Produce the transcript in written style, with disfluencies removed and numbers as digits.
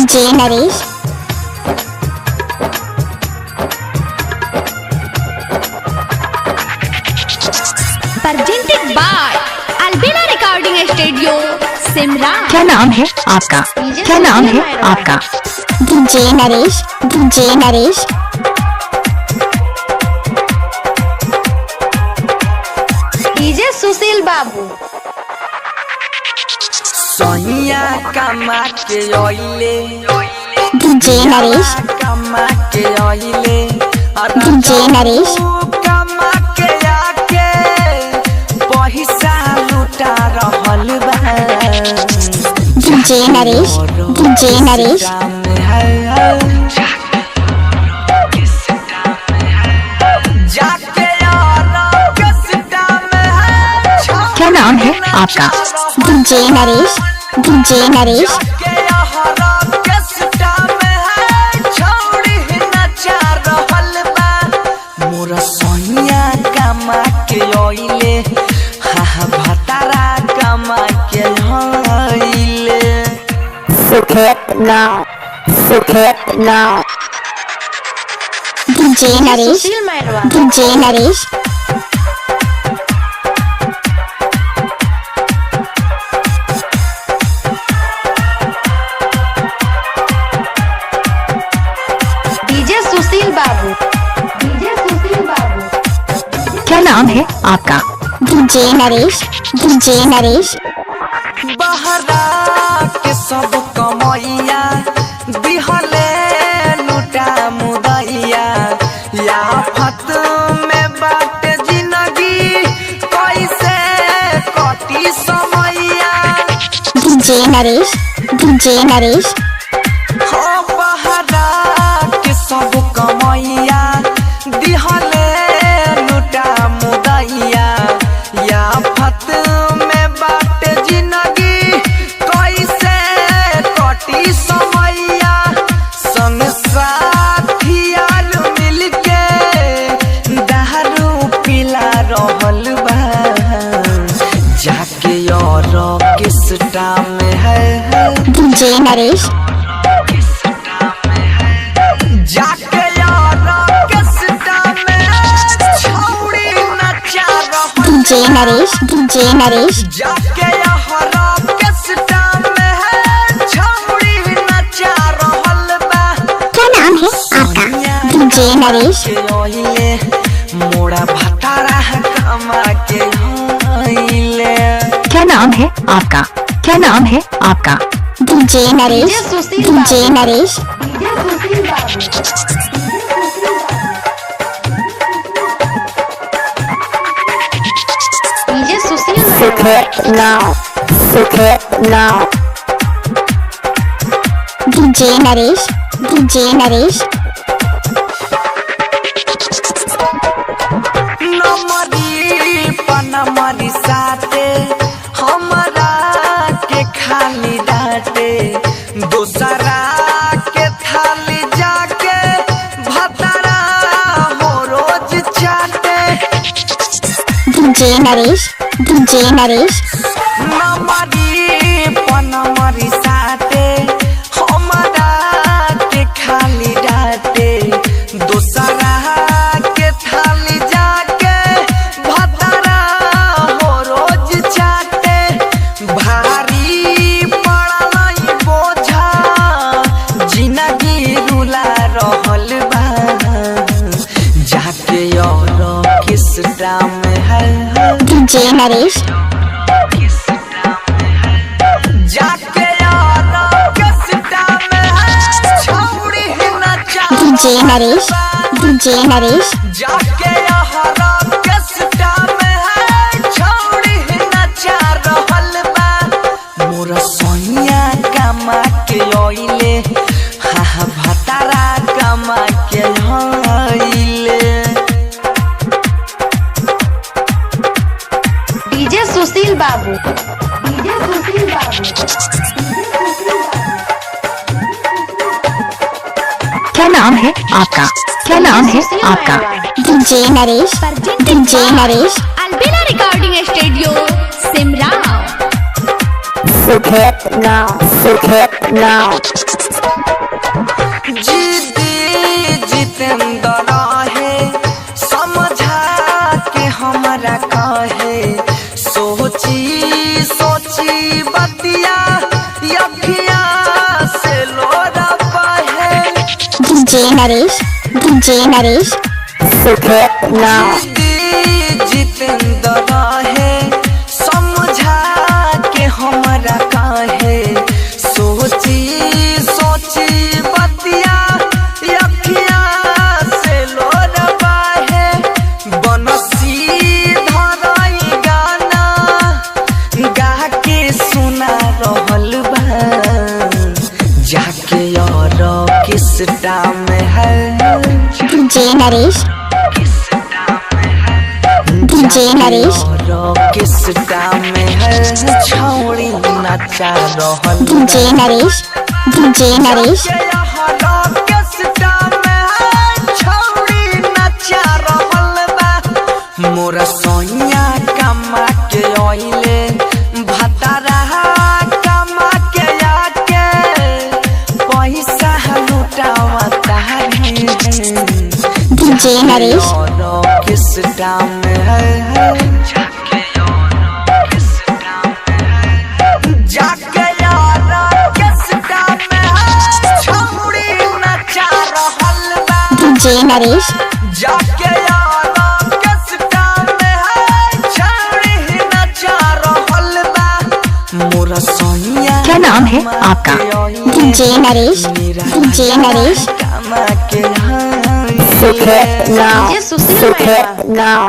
DJ Naresh presented by Albina Recording Studio, Simra। क्या नाम है आपका? क्या नाम है आपका? DJ Naresh DJ Naresh DJ Sushil बाबू। सोनिया कमा के ओइले डीजे नरेश कमा के ओइले डीजे नरेश कमा के आके पैसा लुटा रहल बा। डीजे नरेश डीजे नरेश जाके यार किसटा में है क्या नाम है आपका? डीजे नरेश डीजे नरेश के यार किसटा में है छौड़ी नचा रहल बा। मोरा सोनिया कमा के ओइले हा भतारा कमा के ओइले सुखेत नाउ DJ Naresh Sushil Mairwa. DJ Naresh DJ Sushil Babu. DJ Sushil बाबू। क्या नाम है आपका? डीजे नरेश डीजे नरेश बहरा के सब कमैया दिहले लुटा मुदैया या फत में बाट जिंदगी कैसे कटी समैया। डीजे नरेश डीजे नरेश हो बहरा के सब कमैया दिहले लुटा मुदैया या फत में बाट जिंदगी कैसे कटी समैया। संग साथियाल मिलके दारू पिला रहल बा। जाके और किसटा में है डीजे नरेश जाके यार किसटा में छौड़ी नचा रहल। डीजे नरेश डीजे नरेश जाके यार किसटा में है छौड़ी नचा रहल बा। क्या नाम है आपका? डीजे नरेश के ओइले मोड़ा भतारा कमा के ओइले क्या नाम है आपका? क्या नाम है आपका? DJ Naresh DJ Sushil DJ बाबू। नरेश डीजे सुशील बाबू। डीजे सुशील मैरवा। नाउ डीजे नरेश डीजे नरेश नमरी पनमरी साथे हमरा के खाली डाटे दूसरा के थाली जाके भतरा हो रोज चाटे। डीजे नरेश डीजे नरेश नमरी पनमरी साथे हमरा के खाली डाटे दूसरा के थाली जाके भतरा हो रोज चाटे। भारी पड़ल बोझा जिंदगी रुला रहल बा। जाके और किसटा में है डीजे नरेश जाके यार किसटा में है छौड़ी नचा डीजे नरेश डीजे नरेश जाके यार किसटा में है छौड़ी नचा रहल बा। मोरा सोनिया कमा के ओइले हा भतारा कमा के ओइले डीजे सुशील बाबू। डीजे सुशील बाबू। क्या नाम है आपका? क्या नाम है आपका? DJ Naresh DJ Naresh Albina Recording Studio, Simra। Sukhet नाउ जीती जितेंद्र है समझा के हमरा कहे सोची सोची बतिया अखिया से लोरा बहे DJ Naresh सुखे नाव जितेंद्र है समझा के हमरा काहे सोची सोची बतिया अखिया से लोरा बहे बनसी धराई गाना गा के सुना रहल बा जाके और किस टाइम है DJ Naresh किस टाइम में है छौड़ी नचा रहल DJ Naresh किस टाइम में है छौड़ी नचा रहल बा मोरा सोनिया कमा के ओइले भतारा कमा के आके पैसा लुटावता है DJ Naresh किस टाइम में है जाके यार किस टाइम में है छौड़ी नचा रहल बा DJ Naresh जाके यार किस टाइम में है छौड़ी नचा रहल बा मोरा सोनिया क्या नाम है आपका? DJ Naresh कमा के सुखे नाव